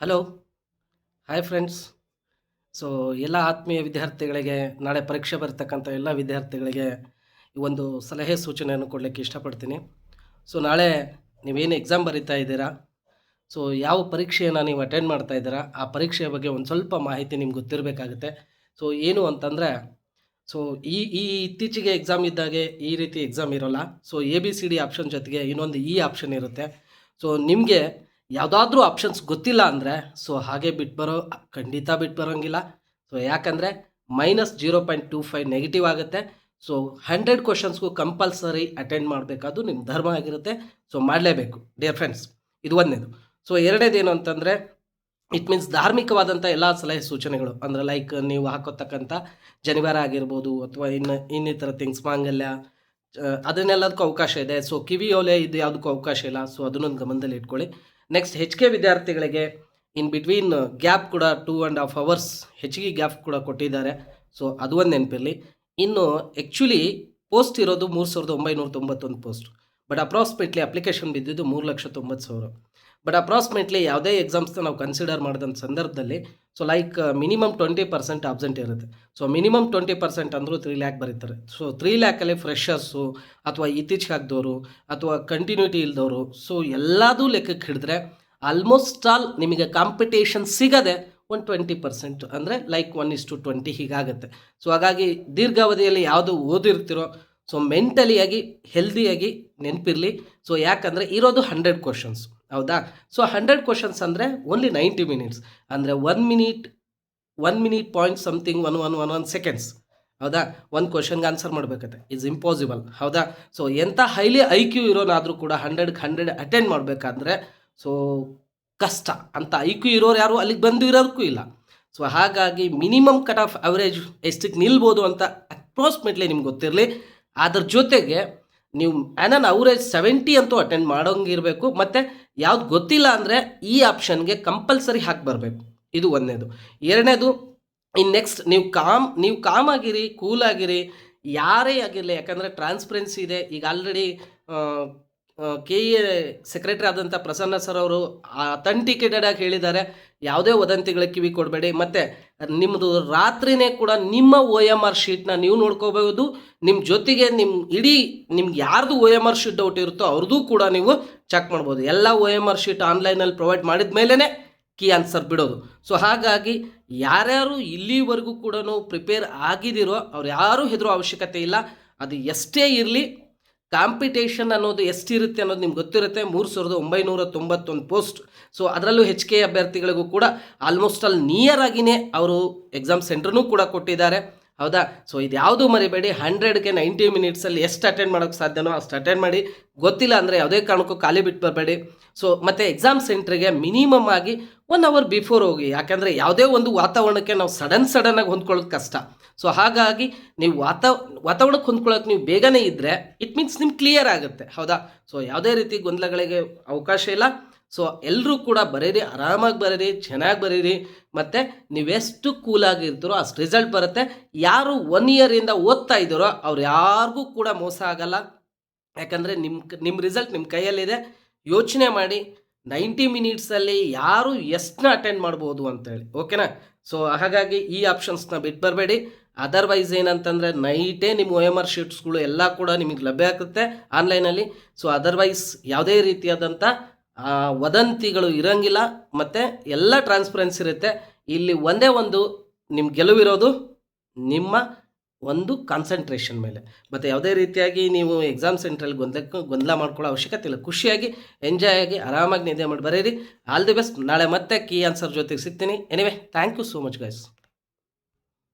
Hello, hi friends. So ಎಲ್ಲ ಆತ್ಮೀಯ ವಿದ್ಯಾರ್ಥಿಗಳಿಗೆ, ನಾಳೆ ಪರೀಕ್ಷೆ ಬರ್ತಕ್ಕಂಥ ಎಲ್ಲ ವಿದ್ಯಾರ್ಥಿಗಳಿಗೆ ಈ ಒಂದು ಸಲಹೆ ಸೂಚನೆಯನ್ನು ಕೊಡಲಿಕ್ಕೆ ಇಷ್ಟಪಡ್ತೀನಿ. ಸೊ ನಾಳೆ ನೀವೇನು ಎಕ್ಸಾಮ್ ಬರೀತಾ ಇದ್ದೀರಾ, ಸೊ ಯಾವ ಪರೀಕ್ಷೆಯನ್ನು ನೀವು ಅಟೆಂಡ್ ಮಾಡ್ತಾ ಇದ್ದೀರಾ, ಆ ಪರೀಕ್ಷೆಯ ಬಗ್ಗೆ ಒಂದು ಸ್ವಲ್ಪ ಮಾಹಿತಿ ನಿಮ್ಗೆ ಗೊತ್ತಿರಬೇಕಾಗುತ್ತೆ. ಸೊ ಏನು ಅಂತಂದರೆ, ಸೊ ಈ ಇತ್ತೀಚೆಗೆ ಎಕ್ಸಾಮ್ ಇದ್ದಾಗೆ ಈ ರೀತಿ ಎಕ್ಸಾಮ್ ಇರೋಲ್ಲ. ಸೊ ABCD ಆಪ್ಷನ್ ಜೊತೆಗೆ ಇನ್ನೊಂದು ಆಪ್ಷನ್ ಇರುತ್ತೆ. ಸೊ ನಿಮಗೆ ಯಾವುದಾದ್ರೂ ಆಪ್ಷನ್ಸ್ ಗೊತ್ತಿಲ್ಲ ಅಂದರೆ ಸೊ ಹಾಗೆ ಖಂಡಿತ ಬಿಟ್ಟು ಬರೋಂಗಿಲ್ಲ. ಸೊ ಯಾಕಂದರೆ -0.25 ನೆಗೆಟಿವ್ ಆಗುತ್ತೆ. ಸೊ 100 ಕ್ವಶನ್ಸ್ಗೂ ಕಂಪಲ್ಸರಿ ಅಟೆಂಡ್ ಮಾಡಬೇಕಾದ್ದು ನಿಮ್ಮ ಧರ್ಮ ಆಗಿರುತ್ತೆ. ಸೊ ಮಾಡಲೇಬೇಕು ಡಿಯರ್ ಫ್ರೆಂಡ್ಸ್. ಇದು ಒಂದನೇದು. ಸೊ ಎರಡನೇದೇನು ಅಂತಂದರೆ, ಇಟ್ ಮೀನ್ಸ್ ಧಾರ್ಮಿಕವಾದಂಥ ಎಲ್ಲ ಸಲಹೆ ಸೂಚನೆಗಳು, ಅಂದರೆ ಲೈಕ್ ನೀವು ಹಾಕೋತಕ್ಕಂಥ ಜನಿವಾರ ಆಗಿರ್ಬೋದು ಅಥವಾ ಇನ್ನಿತರ ಥಿಂಗ್ಸ್, ಮಾಂಗಲ್ಯ, ಅದನ್ನೆಲ್ಲದಕ್ಕೂ ಅವಕಾಶ ಇದೆ. ಸೊ ಕಿವಿಯೋಲೆ ಇದು ಯಾವುದಕ್ಕೂ ಅವಕಾಶ ಇಲ್ಲ. ಸೊ ಅದನ್ನೊಂದು ಗಮನದಲ್ಲಿ ಇಟ್ಕೊಳ್ಳಿ. ನೆಕ್ಸ್ಟ್ HK ವಿದ್ಯಾರ್ಥಿಗಳಿಗೆ ಇನ್ ಬಿಟ್ವೀನ್ ಗ್ಯಾಪ್ ಕೂಡ 2.5 hours ಹೆಚ್ಚಿಗೆ ಗ್ಯಾಪ್ ಕೂಡ ಕೊಟ್ಟಿದ್ದಾರೆ. ಸೊ ಅದು ಒಂದು ನೆನಪಿರಲಿ. ಇನ್ನು ಆ್ಯಕ್ಚುಲಿ ಪೋಸ್ಟ್ ಇರೋದು 3991 ಪೋಸ್ಟ್, ಬಟ್ ಅಪ್ರಾಕ್ಸಿಮೇಟ್ಲಿ ಅಪ್ಲಿಕೇಶನ್ ಬಿದ್ದಿದ್ದು 3,90,000. ಬಟ್ ಅಪ್ರಾಕ್ಸಿಮೇಟ್ಲಿ ಯಾವುದೇ ಎಕ್ಸಾಮ್ಸ್ನ ನಾವು ಕನ್ಸಿಡರ್ ಮಾಡಿದಂಥ ಸಂದರ್ಭದಲ್ಲಿ ಸೊ ಲೈಕ್ ಮಿನಿಮಮ್ 20% ಅಬ್ಸೆಂಟ್ ಇರುತ್ತೆ. ಸೊ ಮಿನಿಮಮ್ 20% ಅಂದರೂ 3 lakh ಬರೀತಾರೆ. ಸೊ 3 lakhಲ್ಲಿ ಫ್ರೆಷರ್ಸು ಅಥವಾ ಇತ್ತೀಚೆಗೆ ಹಾಕಿದವರು ಅಥವಾ ಕಂಟಿನ್ಯೂಟಿ ಇಲ್ದವರು, ಸೊ ಎಲ್ಲದೂ ಲೆಕ್ಕಕ್ಕೆ ಹಿಡಿದ್ರೆ ಆಲ್ಮೋಸ್ಟ್ ಆಲ್ ನಿಮಗೆ ಕಾಂಪಿಟೇಷನ್ ಸಿಗದೆ ಒಂದು 20%, ಅಂದರೆ ಲೈಕ್ 1:20 ಹೀಗಾಗುತ್ತೆ. ಸೊ ಹಾಗಾಗಿ ದೀರ್ಘಾವಧಿಯಲ್ಲಿ ಯಾವುದು ಓದಿರ್ತಿರೋ ಸೊ ಮೆಂಟಲಿಯಾಗಿ ಹೆಲ್ದಿಯಾಗಿ ನೆನಪಿರಲಿ. ಸೊ ಯಾಕಂದರೆ ಇರೋದು 100 ಕ್ವಶನ್ಸ್, ಹೌದಾ? ಸೊ 100 ಕ್ವಶನ್ಸ್ ಅಂದರೆ ಓನ್ಲಿ 90 minutes, ಅಂದರೆ 1 minute ಪಾಯಿಂಟ್ ಸಮಥಿಂಗ್ 1 seconds, ಹೌದಾ? ಒಂದು ಕ್ವಶನ್ಗೆ ಆನ್ಸರ್ ಮಾಡಬೇಕತ್ತೆ, ಇಸ್ ಇಂಪಾಸಿಬಲ್, ಹೌದಾ? ಸೊ ಎಂಥ ಹೈಲಿ IQ ಇರೋನಾದರೂ ಕೂಡ 100ಕ್ಕೆ 100 ಅಟೆಂಡ್ ಮಾಡಬೇಕಾದ್ರೆ ಸೊ ಕಷ್ಟ. ಅಂತ IQ ಇರೋರು ಯಾರು ಅಲ್ಲಿಗೆ ಬಂದಿರೋದಕ್ಕೂ ಇಲ್ಲ. ಸೊ ಹಾಗಾಗಿ ಮಿನಿಮಮ್ ಕಟ್ ಆಫ್ ಅವರೇಜ್ ಎಷ್ಟಕ್ಕೆ ನಿಲ್ಬೋದು ಅಂತ ಅಪ್ರಾಕ್ಸಿಮೇಟ್ಲಿ ನಿಮ್ಗೆ ಗೊತ್ತಿರಲಿ. ಅದ್ರ ಜೊತೆಗೆ ನೀವು ಆನ್ ಅವರೇಜ್ 70 ಅಂತೂ ಅಟೆಂಡ್ ಮಾಡೋಂಗಿರಬೇಕು. ಮತ್ತು ಯಾವ್ದು ಗೊತ್ತಿಲ್ಲ ಅಂದರೆ ಈ ಆಪ್ಷನ್ಗೆ ಕಂಪಲ್ಸರಿ ಹಾಕಿ ಬರಬೇಕು. ಇದು ಒಂದನೇದು. ಎರಡನೇದು, ಇನ್ನು ನೆಕ್ಸ್ಟ್ ನೀವು ಕಾಮ್ ಆಗಿರಿ, ಕೂಲ್ ಆಗಿರಿ, ಯಾರೇ ಆಗಿರಲಿ. ಯಾಕಂದರೆ ಟ್ರಾನ್ಸ್ಪರೆನ್ಸಿ ಇದೆ. ಈಗ ಆಲ್ರೆಡಿ KE ಸೆಕ್ರೆಟರಿ ಆದಂಥ ಪ್ರಸನ್ನ ಸರ್ ಅವರು ಅಥೆಂಟಿಕೇಟೆಡ್ ಆಗಿ ಹೇಳಿದ್ದಾರೆ, ಯಾವುದೇ ವದಂತಿಗಳಿಗೆ ಕಿವಿ ಕೊಡಬೇಡಿ. ಮತ್ತು ನಿಮ್ಮದು ರಾತ್ರಿನೇ ಕೂಡ ನಿಮ್ಮ OMR ಶೀಟ್ನ ನೀವು ನೋಡ್ಕೋಬಹುದು. ನಿಮ್ಮ ಜೊತೆಗೆ ನಿಮ್ಗೆ ಯಾರ್ದು OMR ಶೀಟ್ ಡೌಟ್ ಇರುತ್ತೋ ಅವ್ರದ್ದು ಕೂಡ ನೀವು ಚೆಕ್ ಮಾಡ್ಬೋದು. ಎಲ್ಲ OMR ಶೀಟ್ ಆನ್ಲೈನಲ್ಲಿ ಪ್ರೊವೈಡ್ ಮಾಡಿದ ಮೇಲೇ ಕೀ ಆನ್ಸರ್ ಬಿಡೋದು. ಸೊ ಹಾಗಾಗಿ ಯಾರ್ಯಾರು ಇಲ್ಲಿವರೆಗೂ ಕೂಡ ಪ್ರಿಪೇರ್ ಆಗಿದಿರೋ ಅವ್ರು ಯಾರೂ ಹೆದರೋ ಅವಶ್ಯಕತೆ ಇಲ್ಲ. ಅದು ಎಷ್ಟೇ ಇರಲಿ, ಕಾಂಪಿಟೇಷನ್ ಅನ್ನೋದು ಎಷ್ಟಿರುತ್ತೆ ಅನ್ನೋದು ನಿಮ್ಗೆ ಗೊತ್ತಿರುತ್ತೆ. 3,991 ಪೋಸ್ಟ್. ಸೊ ಅದರಲ್ಲೂ HK ಅಭ್ಯರ್ಥಿಗಳಿಗೂ ಕೂಡ ಆಲ್ಮೋಸ್ಟ್ ಆಲ್ ನಿಯರ್ ಆಗಿಯೇ ಅವರು ಎಕ್ಸಾಮ್ ಸೆಂಟ್ರನ್ನೂ ಕೂಡ ಕೊಟ್ಟಿದ್ದಾರೆ, ಹೌದಾ? ಸೊ ಇದು ಯಾವುದೂ ಮರಿಬೇಡಿ. 100ಕ್ಕೆ 90 minutesಲ್ಲಿ ಎಷ್ಟು ಅಟೆಂಡ್ ಮಾಡೋಕ್ಕೆ ಸಾಧ್ಯನೋ ಅಷ್ಟು ಅಟೆಂಡ್ ಮಾಡಿ. ಗೊತ್ತಿಲ್ಲ ಅಂದರೆ ಯಾವುದೇ ಕಾರಣಕ್ಕೂ ಖಾಲಿ ಬಿಟ್ಟು ಬರಬೇಡಿ. ಸೊ ಮತ್ತು ಎಕ್ಸಾಮ್ ಸೆಂಟ್ರಿಗೆ ಮಿನಿಮಮ್ ಆಗಿ 1 hour ಬಿಫೋರ್ ಹೋಗಿ. ಯಾಕಂದರೆ ಯಾವುದೇ ಒಂದು ವಾತಾವರಣಕ್ಕೆ ನಾವು ಸಡನ್ನಾಗಿ ಹೊಂದ್ಕೊಳ್ಳೋದು ಕಷ್ಟ. ಸೊ ಹಾಗಾಗಿ ನೀವು ವಾತಾವರಣಕ್ಕೆ ಹೊಂದ್ಕೊಳ್ಳೋಕೆ ನೀವು ಬೇಗನೆ ಇದ್ದರೆ ಇಟ್ ಮೀನ್ಸ್ ನಿಮ್ಗೆ ಕ್ಲಿಯರ್ ಆಗುತ್ತೆ, ಹೌದಾ? ಸೊ ಯಾವುದೇ ರೀತಿ ಗೊಂದಲಗಳಿಗೆ ಅವಕಾಶ ಇಲ್ಲ. ಸೊ ಎಲ್ಲರೂ ಕೂಡ ಬರೀರಿ, ಆರಾಮಾಗಿ ಬರೀರಿ, ಚೆನ್ನಾಗಿ ಬರೀರಿ. ಮತ್ತು ನೀವೆಷ್ಟು ಕೂಲಾಗಿರ್ತೀರೋ ಅಷ್ಟು ರಿಸಲ್ಟ್ ಬರುತ್ತೆ. ಯಾರು 1 yearಯಿಂದ ಓದ್ತಾ ಇದ್ದೀರೋ ಅವ್ರು ಯಾರಿಗೂ ಕೂಡ ಮೋಸ ಆಗಲ್ಲ. ಯಾಕಂದರೆ ನಿಮ್ಮ ರಿಸಲ್ಟ್ ನಿಮ್ಮ ಕೈಯಲ್ಲಿದೆ. ಯೋಚನೆ ಮಾಡಿ 90 minutesಲ್ಲಿ ಯಾರು ಎಷ್ಟನ್ನ ಅಟೆಂಡ್ ಮಾಡ್ಬೋದು ಅಂತೇಳಿ, ಓಕೆನಾ? ಸೊ ಹಾಗಾಗಿ ಈ ಆಪ್ಷನ್ಸ್ನ ಬಿಟ್ಟು ಬರಬೇಡಿ. ಅದರ್ವೈಸ್ ಏನಂತಂದರೆ ನೈಟೇ ನಿಮ್ಮ OMR ಶೀಟ್ಸ್ಗಳು ಎಲ್ಲ ಕೂಡ ನಿಮಗೆ ಲಭ್ಯ ಆಗುತ್ತೆ ಆನ್ಲೈನಲ್ಲಿ. ಸೊ ಅದರ್ವೈಸ್ ಯಾವುದೇ ರೀತಿಯಾದಂಥ ವದಂತಿಗಳು ಇರೋಂಗಿಲ್ಲ. ಮತ್ತು ಎಲ್ಲ ಟ್ರಾನ್ಸ್ಪರೆನ್ಸಿ ಇರುತ್ತೆ. ಇಲ್ಲಿ ಒಂದೇ ಒಂದು ನಿಮ್ಮ ಗೆಲುವಿರೋದು ನಿಮ್ಮ ಒಂದು ಕಾನ್ಸಂಟ್ರೇಷನ್ ಮೇಲೆ. ಮತ್ತು ಯಾವುದೇ ರೀತಿಯಾಗಿ ನೀವು ಎಕ್ಸಾಮ್ ಸೆಂಟ್ರಲ್ಲಿ ಗೊಂದಲ ಮಾಡ್ಕೊಳ್ಳೋ ಅವಶ್ಯಕತೆ ಇಲ್ಲ. ಖುಷಿಯಾಗಿ ಎಂಜಾಯ್ ಆಗಿ ಆರಾಮಾಗಿ ನಿದ್ದೆ ಮಾಡಿ ಬರೀರಿ. All the best. ನಾಳೆ ಮತ್ತೆ ಕೀ ಆನ್ಸರ್ ಜೊತೆಗೆ ಸಿಗ್ತೀನಿ. Anyway, thank you so much guys.